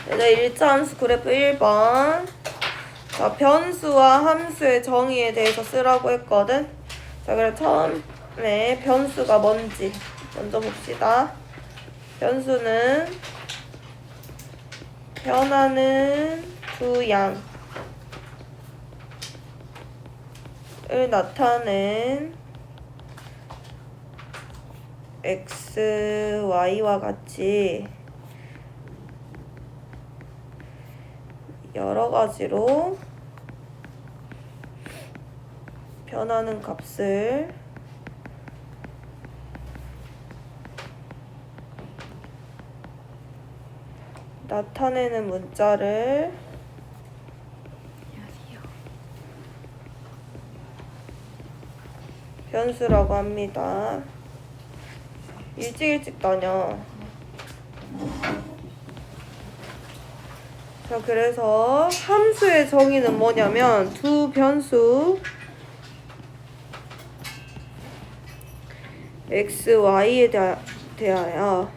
얘들 1차 함수 그래프 1번. 자, 변수와 함수의 정의에 대해서 쓰라고 했거든. 자, 그래 처음에 변수가 뭔지 먼저 봅시다. 변수는 변하는 두 양을 나타낸 x, y와 같이 여러 가지로 변하는 값을 나타내는 문자를 변수라고 합니다. 일찍 다녀. 자, 그래서 함수의 정의는 뭐냐면 두 변수 x, y에 대하여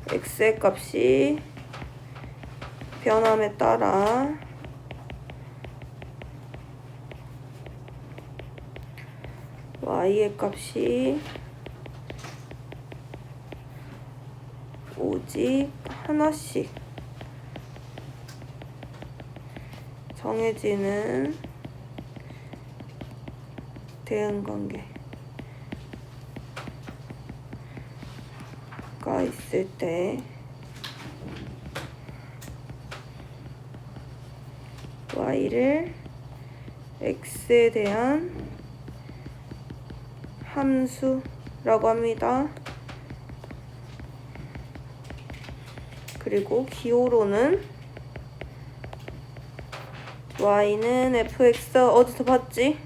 x의 값이 변함에 따라 y의 값이 오직 하나씩 정해지는 대응관계가 있을 때 y를 x에 대한 함수라고 합니다. 그리고 기호로는 y는 fx 어디서 봤지?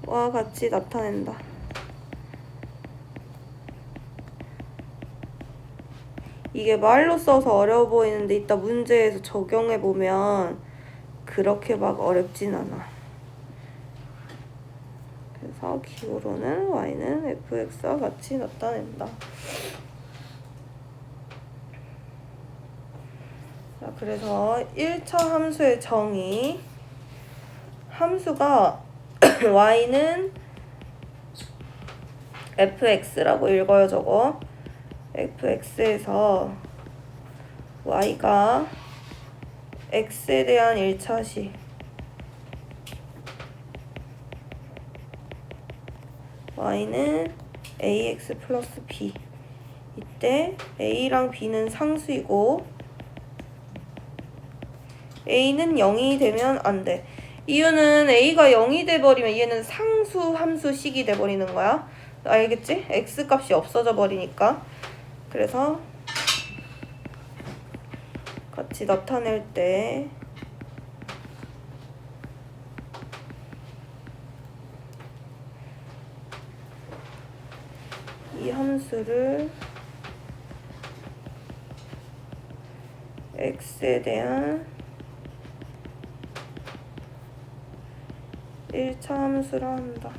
와 같이 나타낸다. 이게 말로 써서 어려워 보이는데 이따 문제에서 적용해보면 그렇게 막 어렵진 않아. 그래서 기호로는 y는 fx와 같이 나타낸다. 자, 그래서 1차 함수의 정의. 함수가 y는 fx라고 읽어요, 저거. fx에서 y가 x에 대한 1차시 y는 ax 플러스 b. 이때 a랑 b는 상수이고 a는 0이 되면 안 돼. 이유는 a가 0이 돼버리면 얘는 상수 함수식이 돼버리는 거야. 알겠지? x 값이 없어져 버리니까. 그래서 같이 나타낼 때 이 함수를 x에 대한 1차 함수라 한다.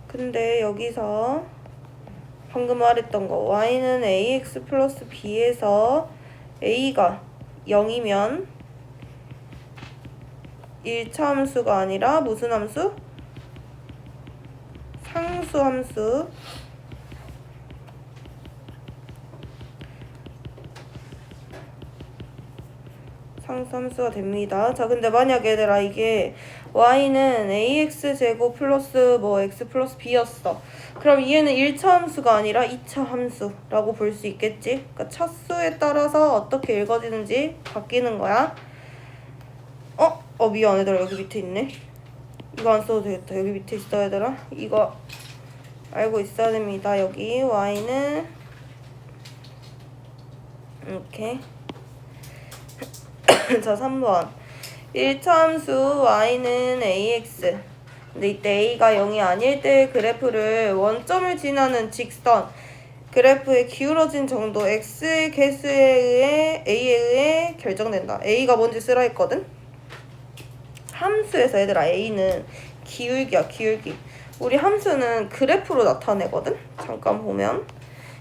근데 여기서 방금 말했던 거 y는 ax 플러스 b에서 a가 0이면 1차 함수가 아니라 무슨 함수? 상수 함수. 상수 함수가 됩니다. 자, 근데 만약 얘들아 이게 y는 ax 제곱 플러스 뭐 x 플러스 b였어. 그럼 얘는 1차 함수가 아니라 2차 함수라고 볼 수 있겠지? 그러니까 차수에 따라서 어떻게 읽어지는지 바뀌는 거야. 미안 얘들아, 여기 밑에 있네. 이거 안 써도 되겠다. 여기 밑에 있어 얘들아. 이거 알고 있어야 됩니다. 여기 y는 이렇게 자, 3번 1차 함수 y는 ax. 근데 이때 a가 0이 아닐 때 그래프를 원점을 지나는 직선 그래프의 기울어진 정도 x의 개수에 의해 a에 의해 결정된다. a가 뭔지 쓰라 했거든. 함수에서 얘들아 a는 기울기야, 기울기. 우리 함수는 그래프로 나타내거든? 잠깐 보면.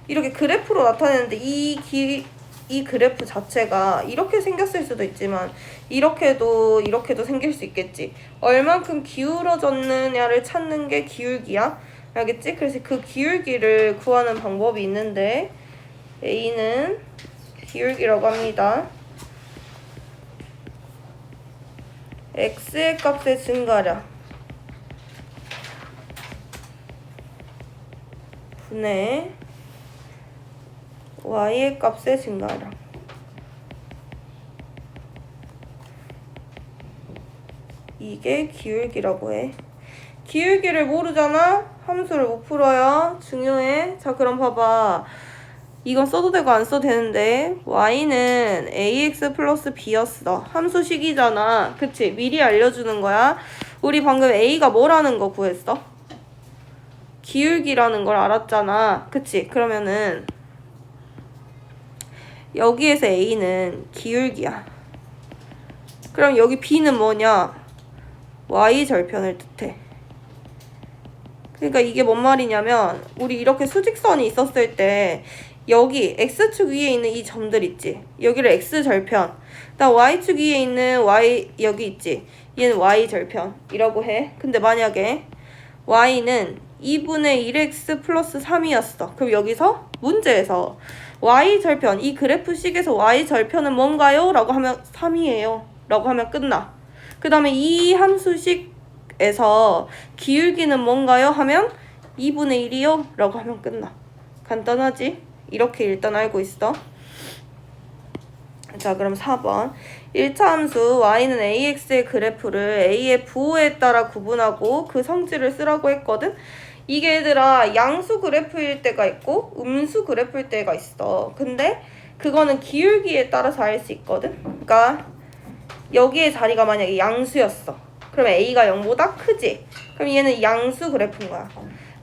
이렇게 그래프로 나타내는데 이 그래프 자체가 이렇게 생겼을 수도 있지만 이렇게도 생길 수 있겠지. 얼만큼 기울어졌느냐를 찾는 게 기울기야. 알겠지? 그래서 그 기울기를 구하는 방법이 있는데 A는 기울기라고 합니다. X의 값의 증가량 분의 Y의 값의 증가량 이게 기울기라고 해. 기울기를 모르잖아? 함수를 못 풀어요. 중요해. 자, 그럼 봐봐. 이건 써도 되고 안 써도 되는데 y는 ax 플러스 b였어. 함수식이잖아. 그치? 미리 알려주는 거야. 우리 방금 a가 뭐라는 거 구했어? 기울기라는 걸 알았잖아. 그치? 그러면은 여기에서 a는 기울기야. 그럼 여기 b는 뭐냐? y 절편을 뜻해. 그러니까 이게 뭔 말이냐면 우리 이렇게 수직선이 있었을 때 여기 x축 위에 있는 이 점들 있지? 여기를 x절편. 그다음 y축 위에 있는 y 여기 있지? 얘는 y절편이라고 해. 근데 만약에 y는 2분의 1x 플러스 3이었어. 그럼 여기서 문제에서 y절편, 이 그래프식에서 y절편은 뭔가요? 라고 하면 3이에요. 라고 하면 끝나. 그 다음에 이 함수식에서 기울기는 뭔가요? 하면 2분의 1이요? 라고 하면 끝나. 간단하지? 이렇게 일단 알고 있어. 자, 그럼 4번. 1차 함수 y는 ax의 그래프를 a의 부호에 따라 구분하고 그 성질을 쓰라고 했거든? 이게 얘들아 양수 그래프일 때가 있고 음수 그래프일 때가 있어. 근데 그거는 기울기에 따라서 알 수 있거든? 그러니까 여기의 자리가 만약에 양수였어. 그러면 a가 0보다 크지? 그럼 얘는 양수 그래프인 거야.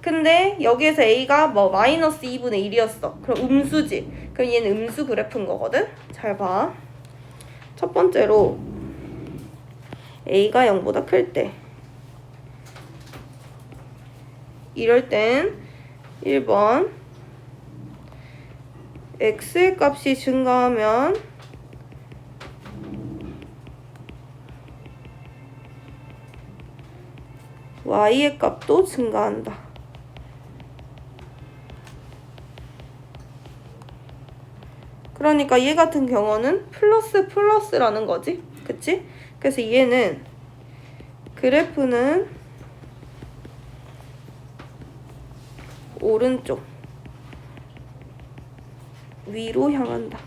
근데 여기에서 a가 뭐 마이너스 2분의 1이었어. 그럼 음수지. 그럼 얘는 음수 그래프인 거거든? 잘 봐. 첫 번째로 a가 0보다 클 때 이럴 땐 1번 x의 값이 증가하면 y의 값도 증가한다. 그러니까 얘 같은 경우는 플러스라는 거지. 그치? 그래서 얘는 그래프는 오른쪽 위로 향한다.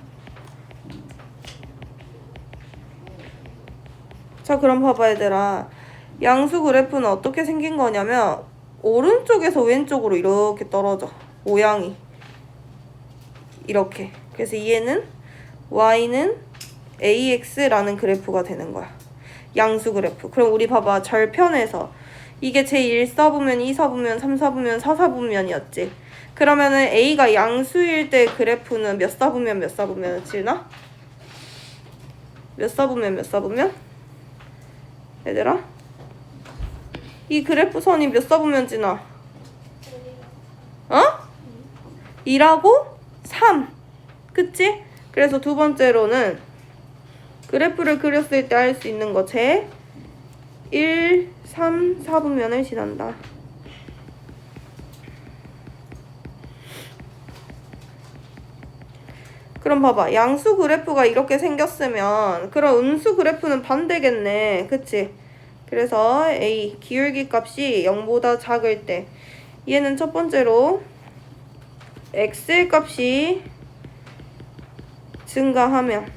자, 그럼 봐봐 얘들아. 양수 그래프는 어떻게 생긴 거냐면 오른쪽에서 왼쪽으로 이렇게 떨어져. 모양이 이렇게. 그래서 얘는 y는 ax라는 그래프가 되는 거야. 양수 그래프. 그럼 우리 봐봐. 절편에서 이게 제1사분면, 2사분면, 3사분면, 4사분면이었지. 그러면은 a가 양수일 때 그래프는 몇 사분면 몇 사분면이었지나? 몇 사분면 몇 사분면? 얘들아? 이 그래프 선이 몇 사분면 지나? 어? 2하고 3. 그치? 그래서 두 번째로는 그래프를 그렸을 때 할 수 있는 거 제 1, 3, 4분면을 지난다. 그럼 봐봐. 양수 그래프가 이렇게 생겼으면 그럼 음수 그래프는 반대겠네. 그치? 그래서 A 기울기 값이 0보다 작을 때 얘는 첫 번째로 X의 값이 증가하면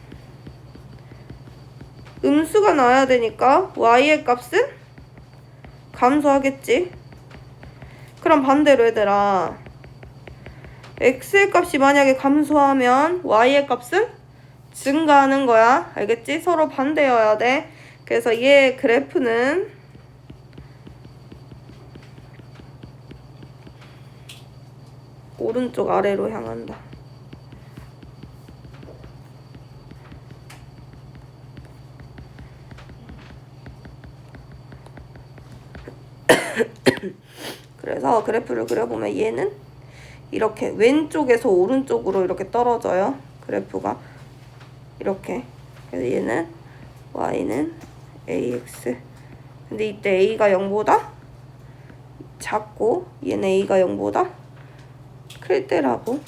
음수가 나와야 되니까 Y의 값은 감소하겠지. 그럼 반대로 얘들아 X의 값이 만약에 감소하면 Y의 값은 증가하는 거야. 알겠지? 서로 반대여야 돼. 그래서 얘 그래프는 오른쪽 아래로 향한다. 그래서 그래프를 그려보면 얘는 이렇게 왼쪽에서 오른쪽으로 이렇게 떨어져요. 그래프가 이렇게. 그래서 얘는 y는 ax. 근데 이때 a가 0보다 작고 얘는 a가 0보다 클 때라고.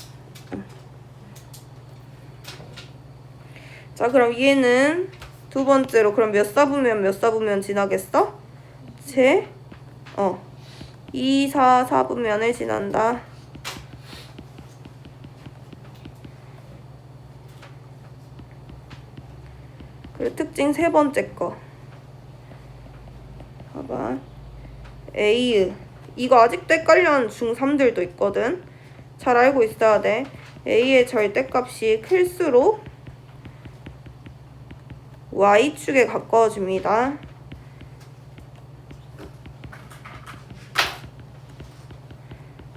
자, 그럼 얘는 두 번째로 그럼 몇 사분면 지나겠어? 2, 4, 4분면을 지난다. 그리고 특징 세 번째 거. 봐봐. A. 이거 아직도 헷갈려하는 중3들도 있거든. 잘 알고 있어야 돼. A의 절대값이 클수록 Y축에 가까워집니다.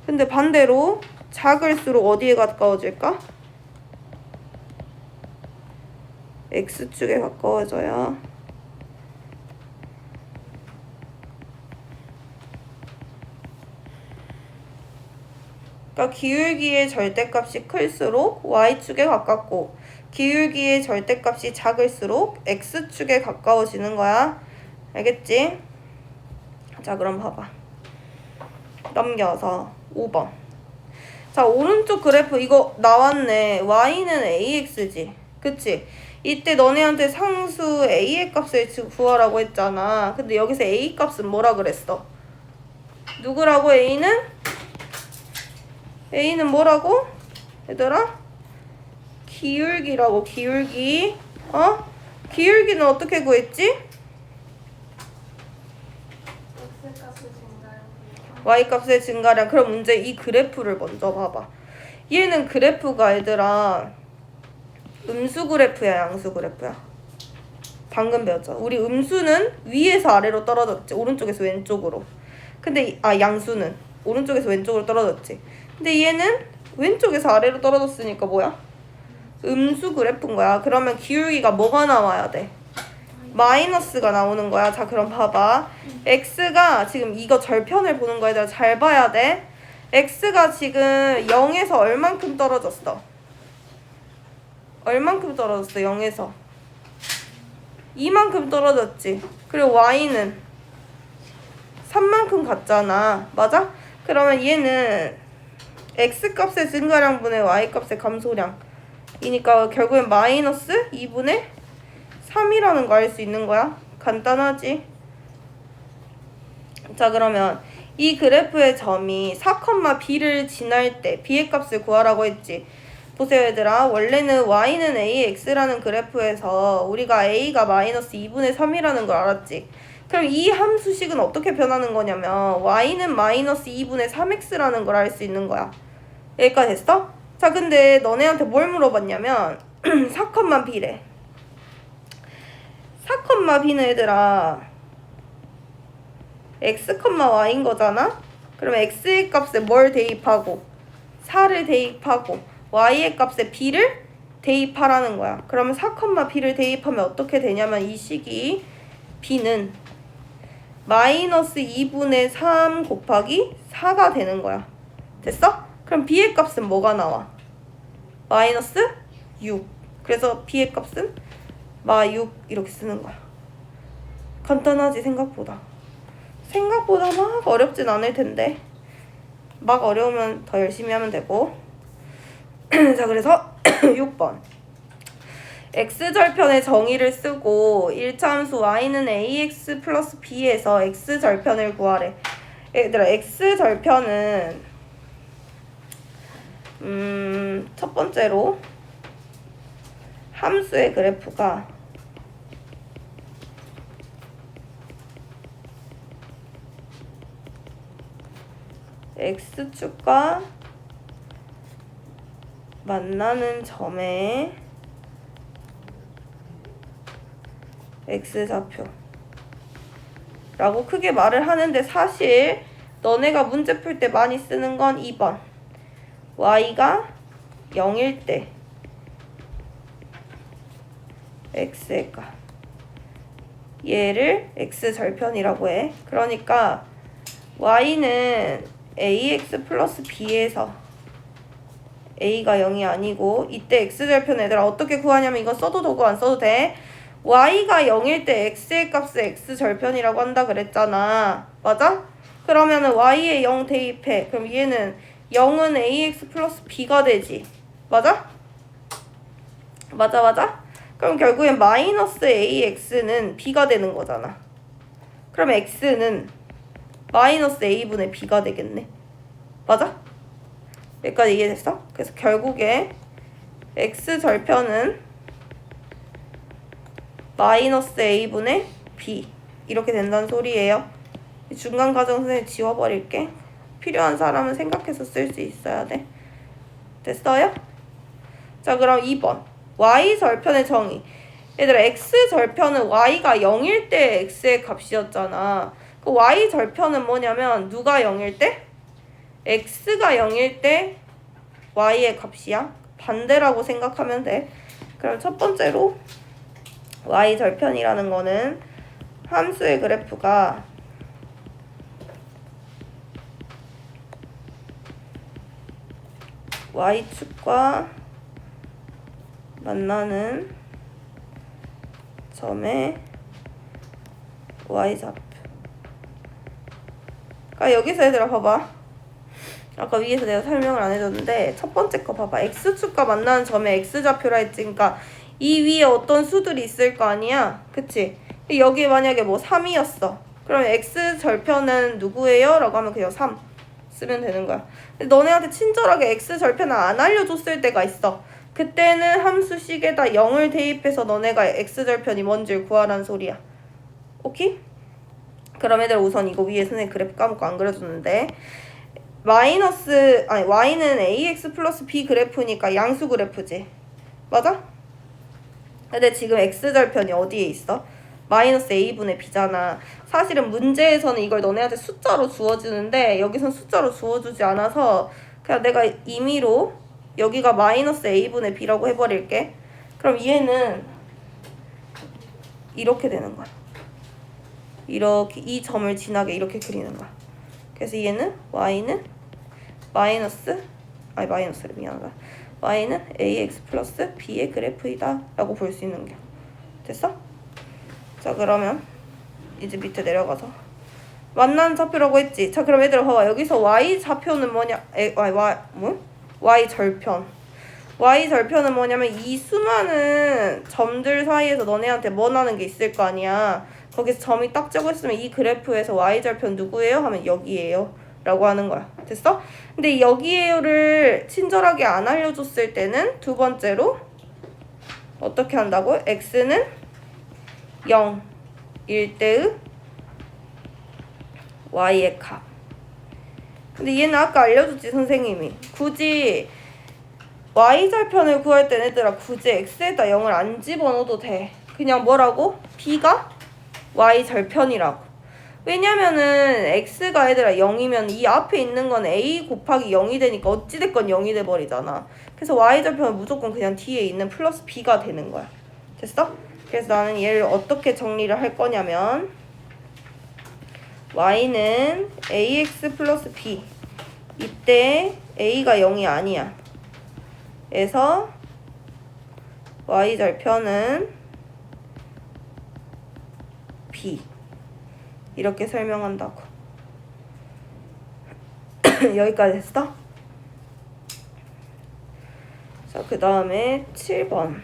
근데 반대로 작을수록 어디에 가까워질까? X축에 가까워져요. 그러니까 기울기의 절대값이 클수록 Y축에 가깝고 기울기의 절대값이 작을수록 X축에 가까워지는 거야. 알겠지? 자, 그럼 봐봐. 넘겨서 5번. 자, 오른쪽 그래프 이거 나왔네. Y는 AX지. 그치? 이때 너네한테 상수 A의 값을 구하라고 했잖아. 근데 여기서 A 값은 뭐라 그랬어? 누구라고 A는? A는 뭐라고? 얘들아? 기울기라고. 기울기. 기울기는 어떻게 구했지? Y값의 증가량. 그럼 문제 이 그래프를 먼저 봐봐. 얘는 그래프가 얘들아 음수 그래프야, 양수 그래프야? 방금 배웠잖아. 우리 음수는 위에서 아래로 떨어졌지. 오른쪽에서 왼쪽으로. 근데 양수는 오른쪽에서 왼쪽으로 떨어졌지. 근데 얘는 왼쪽에서 아래로 떨어졌으니까 뭐야? 음수 그래프인 거야. 그러면 기울기가 뭐가 나와야 돼? 마이너스가 나오는 거야. 자, 그럼 봐봐. x가 지금 이거 절편을 보는 거야. 얘들아 잘 봐야 돼. x가 지금 0에서 얼만큼 떨어졌어? 얼만큼 떨어졌어? 0에서 이만큼 떨어졌지. 그리고 y는 3만큼 갔잖아. 맞아? 그러면 얘는 x값의 증가량분의 y값의 감소량이니까 결국엔 마이너스 2분의 3이라는 거 알 수 있는 거야. 간단하지? 자, 그러면 이 그래프의 점이 4,b를 지날 때 b의 값을 구하라고 했지. 보세요 얘들아. 원래는 y는 ax라는 그래프에서 우리가 a가 마이너스 2분의 3이라는 걸 알았지. 그럼 이 함수식은 어떻게 변하는 거냐면 y는 마이너스 2분의 3x라는 걸 알 수 있는 거야. 여기까지 됐어? 자, 근데 너네한테 뭘 물어봤냐면 4,b래. 4,b는 얘들아 x, y인 거잖아? 그러면 x의 값에 뭘 대입하고 4를 대입하고 y의 값에 b를 대입하라는 거야. 그러면 4,b를 대입하면 어떻게 되냐면 이 식이 b는 마이너스 2분의 3 곱하기 4가 되는 거야. 됐어? 그럼 b의 값은 뭐가 나와? 마이너스 6. 그래서 b의 값은 마6 이렇게 쓰는 거야. 간단하지 생각보다. 생각보다 막 어렵진 않을 텐데 막 어려우면 더 열심히 하면 되고. 자, 그래서 6번 x절편의 정의를 쓰고 1차 함수 y는 ax 플러스 b에서 x절편을 구하래. 얘들아 x절편은 첫 번째로 함수의 그래프가 x축과 만나는 점에 x좌표 라고 크게 말을 하는데 사실 너네가 문제 풀 때 많이 쓰는 건 2번 y가 0일 때 x의 값 얘를 x절편이라고 해. 그러니까 y는 ax 플러스 b에서 a가 0이 아니고 이때 x절편 얘들아 어떻게 구하냐면 이거 써도 되고 안 써도 돼. y가 0일 때 x의 값을 x절편이라고 한다 그랬잖아. 맞아? 그러면은 y에 0 대입해. 그럼 얘는 0은 ax 플러스 b가 되지. 맞아? 맞아? 그럼 결국엔 마이너스 ax는 b가 되는 거잖아. 그럼 x는 마이너스 a분의 b가 되겠네. 맞아? 여기까지 이해됐어? 그래서 결국에 x절편은 마이너스 a분의 b 이렇게 된다는 소리예요. 중간 과정 선생님 지워버릴게. 필요한 사람은 생각해서 쓸 수 있어야 돼. 됐어요? 자 그럼 2번 y절편의 정의. 얘들아 x절편은 y가 0일 때 x의 값이었잖아. 그 y절편은 뭐냐면 누가 0일 때? x가 0일 때 y의 값이야. 반대라고 생각하면 돼. 그럼 첫 번째로 y절편이라는 거는 함수의 그래프가 y축과 만나는 점의 y좌표. 그러니까 여기서 얘들아 봐봐. 아까 위에서 내가 설명을 안 해줬는데 첫 번째 거 봐봐. x축과 만나는 점의 x좌표라 했지. 그러니까 이 위에 어떤 수들이 있을 거 아니야. 그치? 여기 만약에 뭐 3이었어. 그러면 x절편은 누구예요? 라고 하면 그냥 3 쓰면 되는 거야. 근데 너네한테 친절하게 x절편을 안 알려줬을 때가 있어. 그때는 함수식에다 0을 대입해서 너네가 x절편이 뭔지를 구하라는 소리야. 오케이? 그럼 얘들아 우선 이거 위에 선생님 그래프 까먹고 안 그려줬는데 y는 ax 플러스 b 그래프니까 양수 그래프지. 맞아? 근데 지금 x절편이 어디에 있어? 마이너스 a분의 b잖아. 사실은 문제에서는 이걸 너네한테 숫자로 주어지는데 여기선 숫자로 주어주지 않아서 그냥 내가 임의로 여기가 마이너스 a분의 b라고 해버릴게. 그럼 얘는 이렇게 되는 거야. 이렇게 이 점을 지나게 이렇게 그리는 거야. 그래서 얘는 y는 마이너스를 미안하다. y는 ax 플러스 b의 그래프이다 라고 볼 수 있는 게 됐어? 자 그러면 이제 밑에 내려가서 만나는 좌표라고 했지. 자 그럼 얘들아 봐봐. 여기서 y좌표는 뭐냐? y절편은 뭐냐면 이 수많은 점들 사이에서 너네한테 원하는 게 있을 거 아니야. 거기서 점이 딱 적어있으면 이 그래프에서 y절편 누구예요? 하면 여기에요 라고 하는 거야. 됐어? 근데 여기에요를 친절하게 안 알려줬을 때는 두 번째로 어떻게 한다고? x는 0일 때의 y의 값. 근데 얘는 아까 알려줬지 선생님이. 굳이 y절편을 구할 땐 얘들아 굳이 x에다 0을 안 집어넣어도 돼. 그냥 뭐라고? b가 y절편이라고. 왜냐면은 x가 얘들아 0이면 이 앞에 있는 건 a 곱하기 0이 되니까 어찌됐건 0이 돼버리잖아. 그래서 y절편은 무조건 그냥 뒤에 있는 플러스 b가 되는 거야. 됐어? 그래서 나는 얘를 어떻게 정리를 할 거냐면 y는 ax 플러스 b 이때 a가 0이 아니야. 그래서 y절편은 b 이렇게 설명한다고. 여기까지 했어? 자, 그 다음에 7번.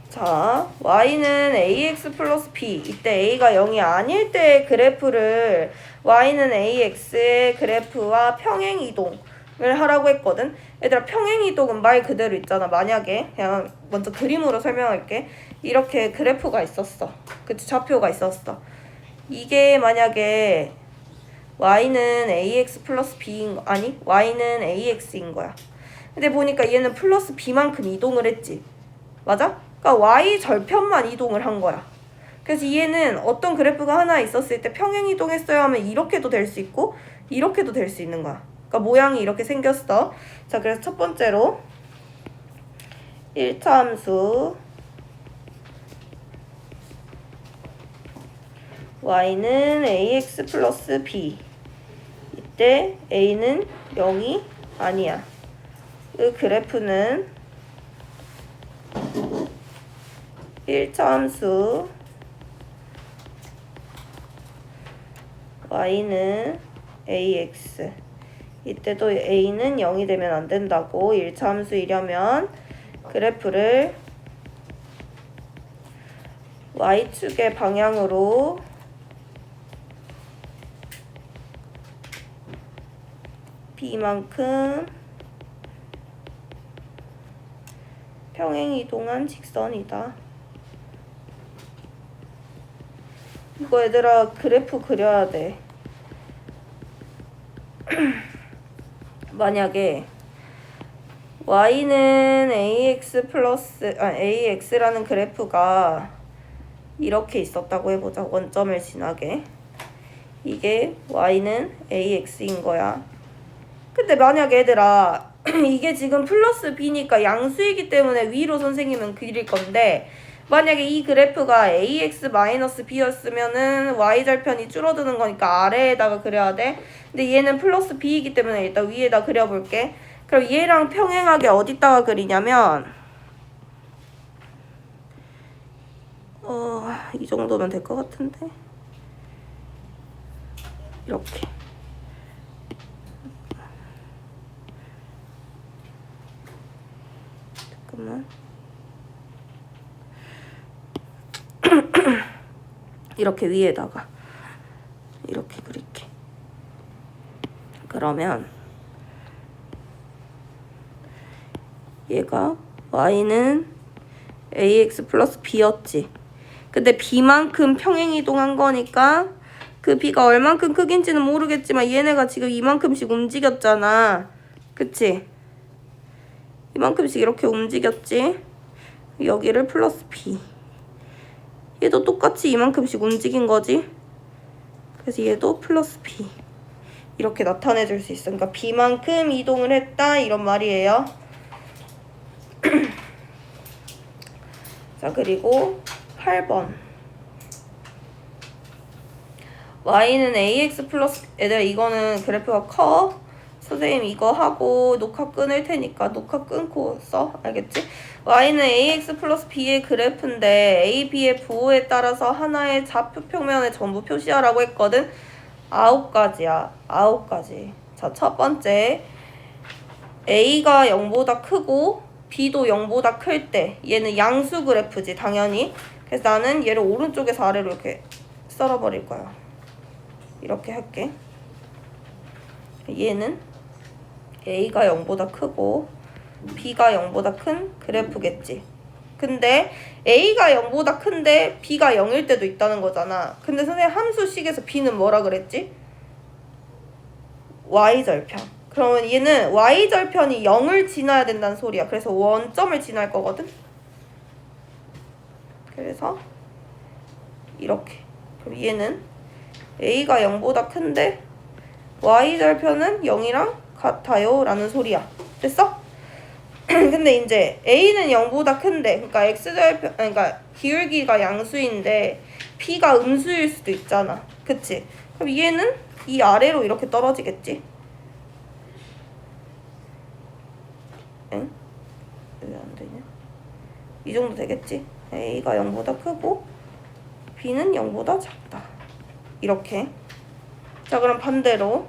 자, y는 ax 플러스 b 이때 a가 0이 아닐 때의 그래프를 y는 ax의 그래프와 평행이동을 하라고 했거든. 얘들아 평행이동은 말 그대로 있잖아. 만약에 그냥 먼저 그림으로 설명할게. 이렇게 그래프가 있었어. 그치? 좌표가 있었어. 이게 만약에 y는 ax 플러스 b인 아니 y는 ax인 거야. 근데 보니까 얘는 플러스 b만큼 이동을 했지. 맞아? 그러니까 y 절편만 이동을 한 거야. 그래서 얘는 어떤 그래프가 하나 있었을 때 평행 이동했어요 하면 이렇게도 될 수 있고 이렇게도 될 수 있는 거야. 그러니까 모양이 이렇게 생겼어. 자, 그래서 첫 번째로 1차 함수 y는 ax 플러스 b. 이때 a는 0이 아니야. 그 그래프는 1차 함수 y는 ax. 이때도 a는 0이 되면 안 된다고. 1차 함수이려면 그래프를 y축의 방향으로 b만큼 평행이동한 직선이다. 이거 얘들아 그래프 그려야 돼. 만약에 y는 ax라는 그래프가 이렇게 있었다고 해보자. 원점을 지나게. 이게 y는 ax인 거야. 근데 만약에 얘들아 이게 지금 플러스 b니까 양수이기 때문에 위로 선생님은 그릴 건데, 만약에 이 그래프가 ax 마이너스 b였으면은 y절편이 줄어드는 거니까 아래에다가 그려야 돼. 근데 얘는 플러스 b이기 때문에 일단 위에다 그려볼게. 그럼 얘랑 평행하게 어디다가 그리냐면 이 정도면 될 것 같은데, 이렇게. 잠깐만. 이렇게 위에다가 이렇게 그릴게. 그러면 얘가 y는 ax 플러스 b였지. 근데 b만큼 평행이동한 거니까 그 b가 얼만큼 크긴지는 모르겠지만 얘네가 지금 이만큼씩 움직였잖아. 그치? 이만큼씩 이렇게 움직였지. 여기를 플러스 b. 얘도 똑같이 이만큼씩 움직인 거지. 그래서 얘도 플러스 b. 이렇게 나타내줄 수 있어. 그러니까 b만큼 이동을 했다 이런 말이에요. 자, 그리고 8번. y는 ax 플러스, 얘들아 이거는 그래프가 커. 선생님 이거 하고 녹화 끊을 테니까 녹화 끊고 써. 알겠지? y는 ax 플러스 b의 그래프인데 a, b의 부호에 따라서 하나의 좌표 평면을 전부 표시하라고 했거든. 9가지야. 9가지. 자, 첫 번째. a가 0보다 크고 b도 0보다 클 때 얘는 양수 그래프지 당연히. 그래서 나는 얘를 오른쪽에서 아래로 이렇게 썰어버릴 거야. 이렇게 할게. 얘는 a가 0보다 크고 b가 0보다 큰 그래프겠지. 근데 a가 0보다 큰데 b가 0일 때도 있다는 거잖아. 근데 선생님 함수식에서 b는 뭐라 그랬지? y절편. 그러면 얘는 y절편이 0을 지나야 된다는 소리야. 그래서 원점을 지날 거거든. 그래서 이렇게. 그럼 얘는 a가 0보다 큰데 y절편은 0이랑 같아요 라는 소리야. 됐어? 근데 이제 a는 0보다 큰데, 그러니까 x절편, 그러니까 기울기가 양수인데 b가 음수일 수도 있잖아. 그치? 그럼 얘는 이 아래로 이렇게 떨어지겠지? 응? 왜 안 되냐? 이 정도 되겠지? a가 0보다 크고 b는 0보다 작다. 이렇게. 자, 그럼 반대로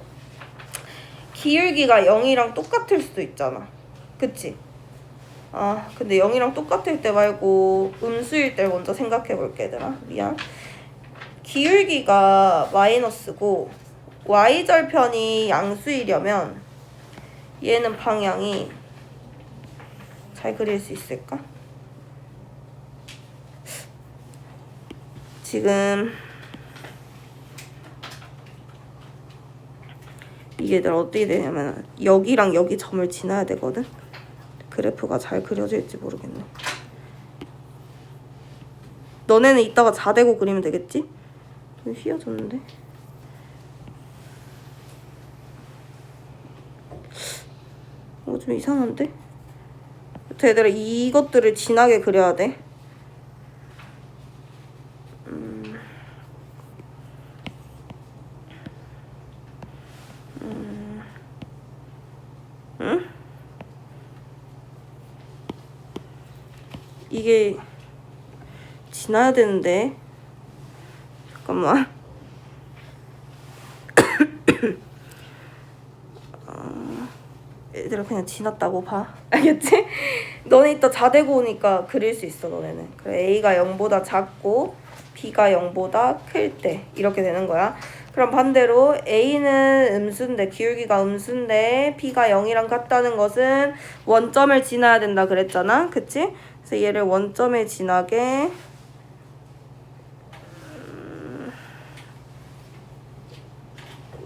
기울기가 0이랑 똑같을 수도 있잖아. 그치? 아, 근데 0이랑 똑같을 때 말고 음수일 때 먼저 생각해 볼게, 얘들아. 미안. 기울기가 마이너스고 y절편이 양수이려면 얘는 방향이 잘 그릴 수 있을까? 지금 이게 얘들아 어떻게 되냐면 여기랑 여기 점을 지나야 되거든. 그래프가 잘 그려질지 모르겠네. 너네는 이따가 자대고 그리면 되겠지? 좀 휘어졌는데? 좀 이상한데? 얘들아 이것들을 진하게 그려야 돼. 응? 이게 지나야 되는데 잠깐만. 얘들아 그냥 지났다고 봐. 알겠지? 너네 이따 자대고 오니까 그릴 수 있어 너네는. 그래 A가 0보다 작고 B가 0보다 클 때 이렇게 되는 거야. 그럼 반대로 A는 음수인데 기울기가 음수인데 B가 0이랑 같다는 것은 원점을 지나야 된다 그랬잖아. 그치? 그래서 얘를 원점에 지나게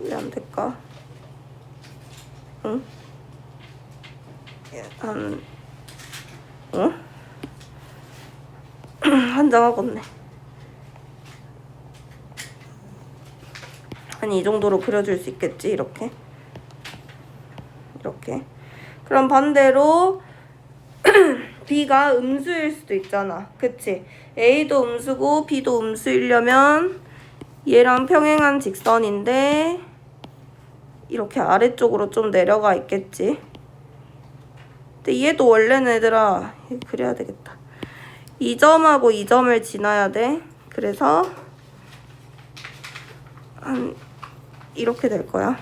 왜 안 될까? 응? 한장하겠네. 한 이 정도로 그려줄 수 있겠지. 이렇게 그럼 반대로 B가 음수일 수도 있잖아. 그치? A도 음수고 B도 음수이려면 얘랑 평행한 직선인데 이렇게 아래쪽으로 좀 내려가 있겠지. 근데 얘도 원래는 얘들아 그래야 되겠다. 이 점하고 이 점을 지나야 돼. 그래서 한 이렇게 될 거야.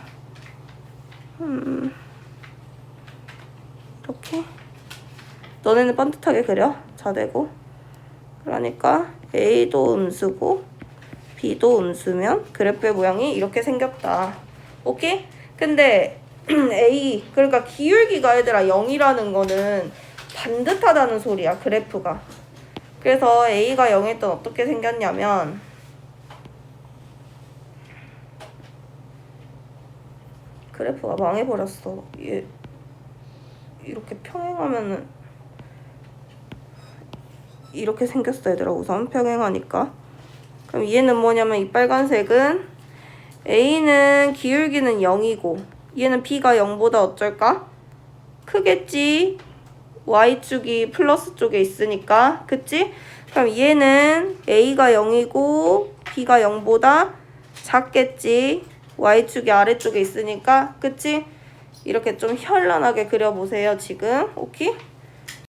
이렇게. 너네는 반듯하게 그려. 자대고. 그러니까 A도 음수고 B도 음수면 그래프의 모양이 이렇게 생겼다. 오케이? 근데 A 그러니까 기울기가 얘들아 0이라는 거는 반듯하다는 소리야. 그래프가. 그래서 A가 0일 땐 어떻게 생겼냐면 그래프가 망해버렸어. 얘 이렇게 평행하면은 이렇게 생겼어 얘들아. 우선 평행하니까. 그럼 얘는 뭐냐면 이 빨간색은 A는 기울기는 0이고 얘는 B가 0보다 어쩔까? 크겠지? Y축이 플러스 쪽에 있으니까. 그치? 그럼 얘는 A가 0이고 B가 0보다 작겠지? Y축이 아래쪽에 있으니까. 그치? 이렇게 좀 현란하게 그려보세요 지금. 오케이?